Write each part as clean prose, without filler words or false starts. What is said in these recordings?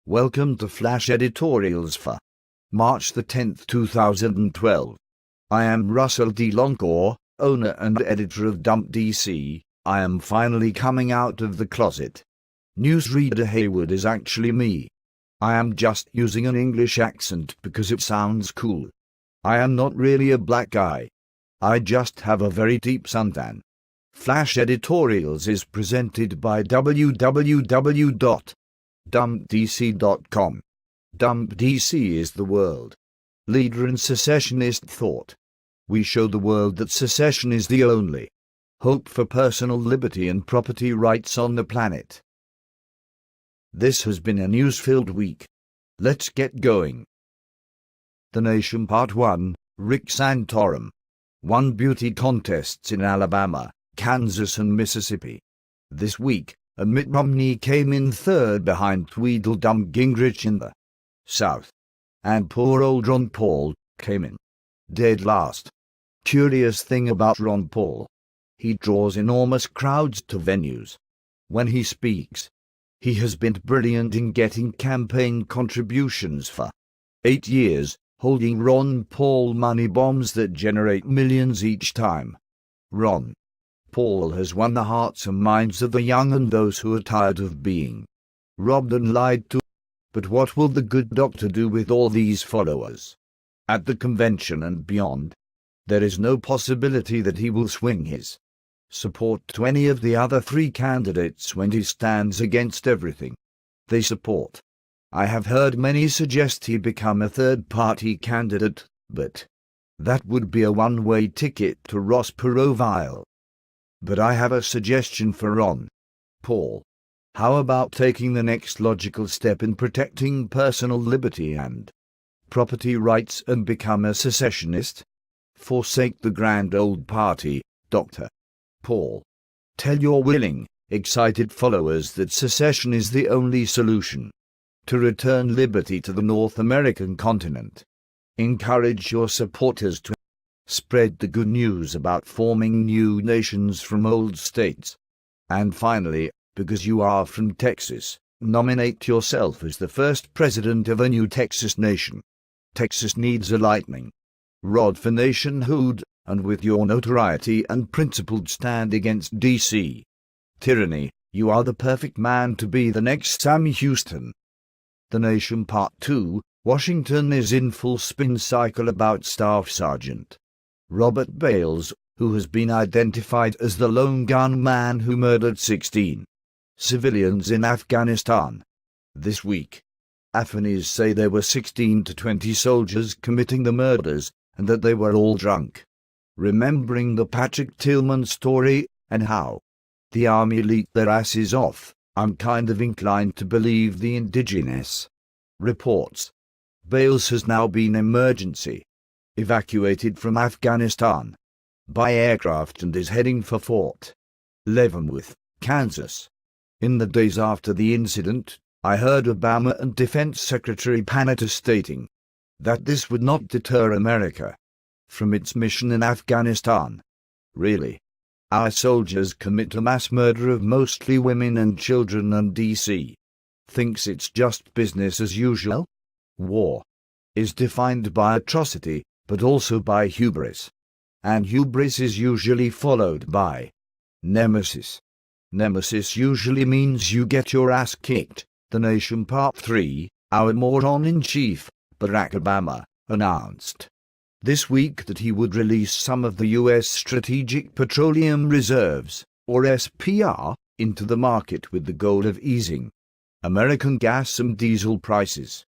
Welcome to Flash Editorials for March the 10th, 2012. I am Russell D. Longcore, owner and editor of Dump DC. I am finally coming out of the closet. Newsreader Haywood is actually me. I am just using an English accent because it sounds cool. I am not really a black guy. I just have a very deep suntan. Flash Editorials is presented by www.dumpdc.com. Dump DC is the world leader in secessionist thought. We show the world that secession is the only hope for personal liberty and property rights on the planet. This has been a news-filled week. Let's get going. The Nation Part 1, Rick Santorum. Won beauty contests in Alabama, Kansas and Mississippi. This week, Mitt Romney came in third behind Tweedledum Gingrich in the South. And poor old Ron Paul came in dead last. Curious thing about Ron Paul. He draws enormous crowds to venues. When he speaks, he has been brilliant in getting campaign contributions for 8 years, holding Ron Paul money bombs that generate millions each time. Ron Paul has won the hearts and minds of the young and those who are tired of being robbed and lied to. But what will the good doctor do with all these followers? At the convention and beyond, there is no possibility that he will swing his support to any of the other 3 candidates when he stands against everything they support. I have heard many suggest he become a third-party candidate, but that would be a one-way ticket to Ross Perot's. But I have a suggestion for Ron Paul. How about taking the next logical step in protecting personal liberty and property rights and become a secessionist? Forsake the grand old party, Dr. Paul. Tell your willing, excited followers that secession is the only solution to return liberty to the North American continent. Encourage your supporters to spread the good news about forming new nations from old states. And finally, because you are from Texas, nominate yourself as the first president of a new Texas nation. Texas needs a lightning rod for nationhood, and with your notoriety and principled stand against D.C. tyranny, you are the perfect man to be the next Sam Houston. The Nation Part 2, Washington is in full spin cycle about Staff Sergeant Robert Bales, who has been identified as the lone gunman who murdered 16 civilians in Afghanistan. This week, Afghanis say there were 16 to 20 soldiers committing the murders, and that they were all drunk. Remembering the Patrick Tillman story, and how the army leaked their asses off, I'm kind of inclined to believe the indigenous reports. Bales has now been emergency evacuated from Afghanistan by aircraft and is heading for Fort Leavenworth, Kansas. In the days after the incident, I heard Obama and Defense Secretary Panetta stating that this would not deter America from its mission in Afghanistan. Really? Our soldiers commit a mass murder of mostly women and children, and D.C. thinks it's just business as usual? War is defined by atrocity, but also by hubris. And hubris is usually followed by nemesis. Nemesis usually means you get your ass kicked. The Nation Part 3, our moron-in-chief, Barack Obama, announced this week that he would release some of the U.S. Strategic Petroleum Reserves, or SPR, into the market with the goal of easing American gas and diesel prices.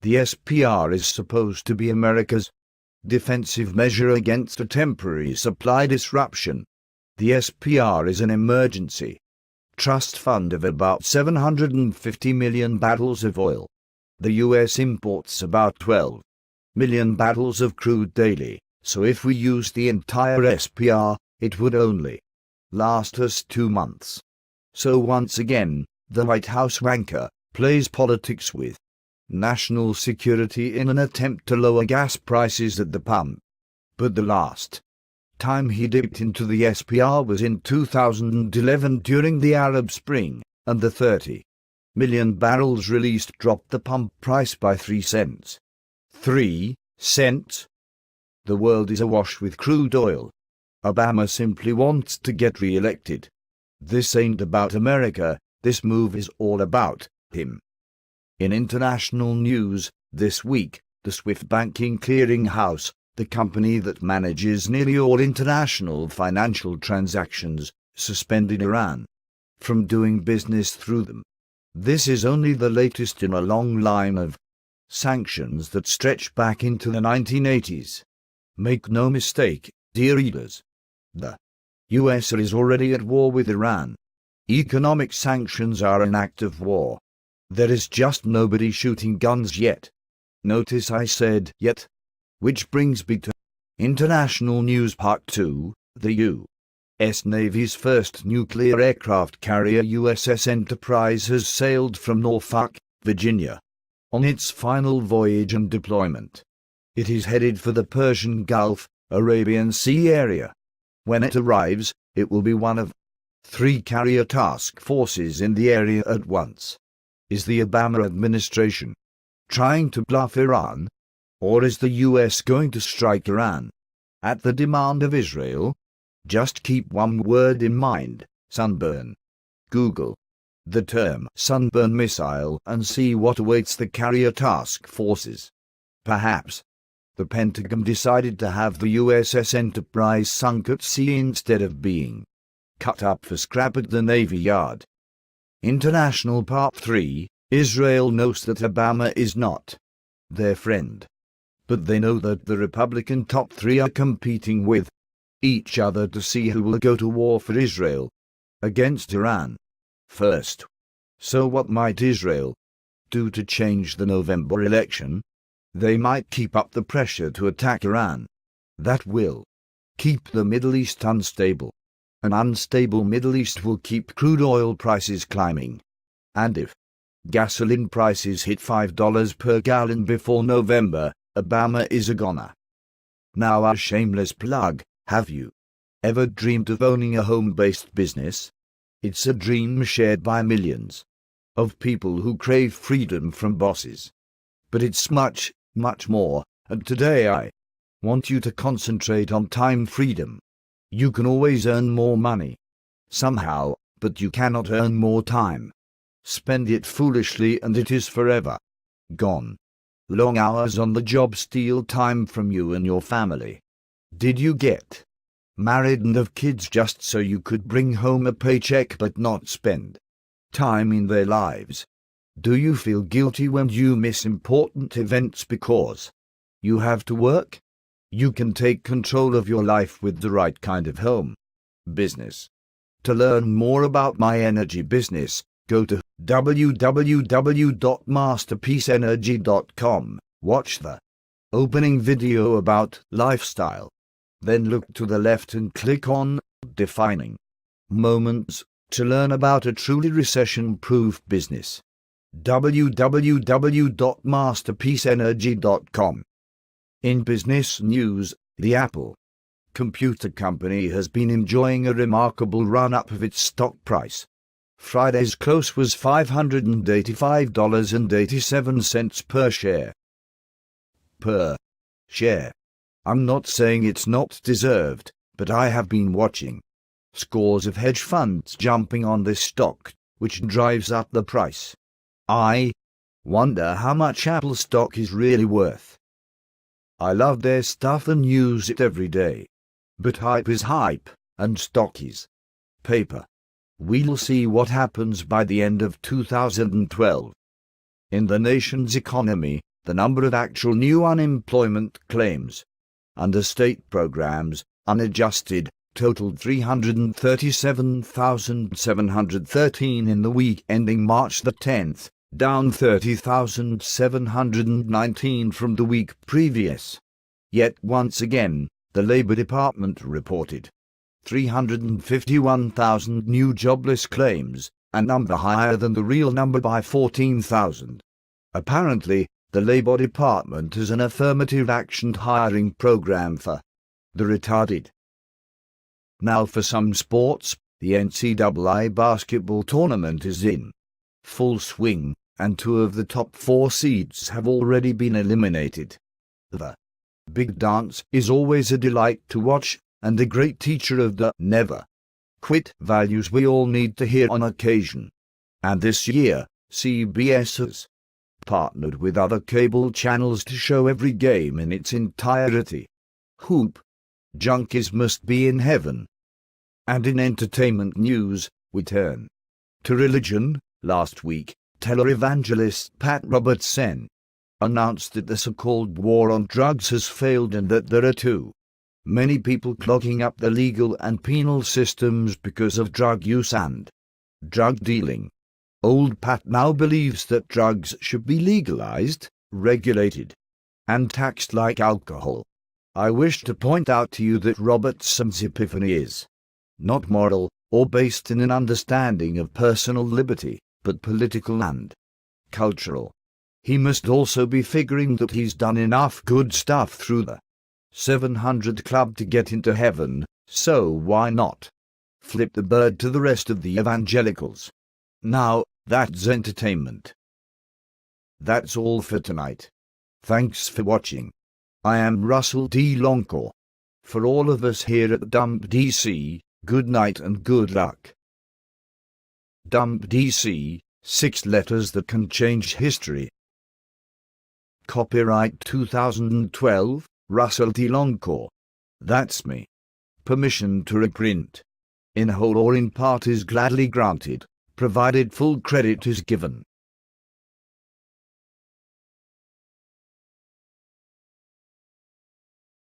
The SPR is supposed to be America's defensive measure against a temporary supply disruption. The SPR is an emergency trust fund of about 750 million barrels of oil. The U.S. imports about 12 million barrels of crude daily, so if we use the entire SPR, it would only last us 2 months. So once again, the White House wanker plays politics with national security in an attempt to lower gas prices at the pump. But the last time he dipped into the SPR was in 2011 during the Arab Spring, and the 30 million barrels released dropped the pump price by 3 cents. 3 cents? The world is awash with crude oil. Obama simply wants to get re-elected. This ain't about America, this move is all about him. In international news, this week, the SWIFT Banking Clearinghouse, the company that manages nearly all international financial transactions, suspended Iran from doing business through them. This is only the latest in a long line of sanctions that stretch back into the 1980s. Make no mistake, dear readers, the US is already at war with Iran. Economic sanctions are an act of war. There is just nobody shooting guns yet. Notice I said yet. Which brings me to International News Part 2, the U.S. Navy's first nuclear aircraft carrier USS Enterprise has sailed from Norfolk, Virginia, on its final voyage and deployment. It is headed for the Persian Gulf, Arabian Sea area. When it arrives, it will be one of 3 carrier task forces in the area at once. Is the Obama administration trying to bluff Iran? Or is the US going to strike Iran at the demand of Israel? Just keep one word in mind: sunburn. Google the term sunburn missile and see what awaits the carrier task forces. Perhaps the Pentagon decided to have the USS Enterprise sunk at sea instead of being cut up for scrap at the Navy Yard. International Part 3, Israel knows that Obama is not their friend. But they know that the Republican top 3 are competing with each other to see who will go to war for Israel against Iran first. So what might Israel do to change the November election? They might keep up the pressure to attack Iran. That will keep the Middle East unstable. An unstable Middle East will keep crude oil prices climbing. And if gasoline prices hit $5 per gallon before November, Obama is a goner. Now a shameless plug: have you ever dreamed of owning a home-based business? It's a dream shared by millions of people who crave freedom from bosses. But it's much, much more, and today I want you to concentrate on time freedom. You can always earn more money somehow, but you cannot earn more time. Spend it foolishly and it is forever gone. Long hours on the job steal time from you and your family. Did you get married and have kids just so you could bring home a paycheck but not spend time in their lives? Do you feel guilty when you miss important events because you have to work? You can take control of your life with the right kind of home business. To learn more about my energy business, go to www.masterpieceenergy.com. Watch the opening video about lifestyle. Then look to the left and click on Defining Moments to learn about a truly recession-proof business. www.masterpieceenergy.com. In business news, the Apple computer company has been enjoying a remarkable run-up of its stock price. Friday's close was $585.87 per share. I'm not saying it's not deserved, but I have been watching scores of hedge funds jumping on this stock, which drives up the price. I wonder how much Apple stock is really worth. I love their stuff and use it every day. But hype is hype, and stock is paper. We'll see what happens by the end of 2012. In the nation's economy, the number of actual new unemployment claims under state programs, unadjusted, totaled 337,713 in the week ending March the 10th, down 30,719 from the week previous. Yet once again, the Labor Department reported 351,000 new jobless claims, a number higher than the real number by 14,000. Apparently, the Labor Department has an affirmative action hiring program for the retarded. Now for some sports, the NCAA basketball tournament is in full swing, and 2 of the top 4 seeds have already been eliminated. The big dance is always a delight to watch, and a great teacher of the never quit values we all need to hear on occasion. And this year, CBS has partnered with other cable channels to show every game in its entirety. Hoop junkies must be in heaven. And in entertainment news, we turn to religion. Last week, televangelist Pat Robertson announced that the so-called war on drugs has failed and that there are too many people clogging up the legal and penal systems because of drug use and drug dealing. Old Pat now believes that drugs should be legalized, regulated, and taxed like alcohol. I wish to point out to you that Robertson's epiphany is not moral or based in an understanding of personal liberty, but political and cultural. He must also be figuring that he's done enough good stuff through the 700 Club to get into heaven, so why not flip the bird to the rest of the evangelicals? Now, that's entertainment. That's all for tonight. Thanks for watching. I am Russell D. Longcore. For all of us here at Dump DC, good night and good luck. Dump DC, 6 letters that can change history. Copyright 2012, Russell D. Longcore. That's me. Permission to reprint, in whole or in part, is gladly granted, provided full credit is given.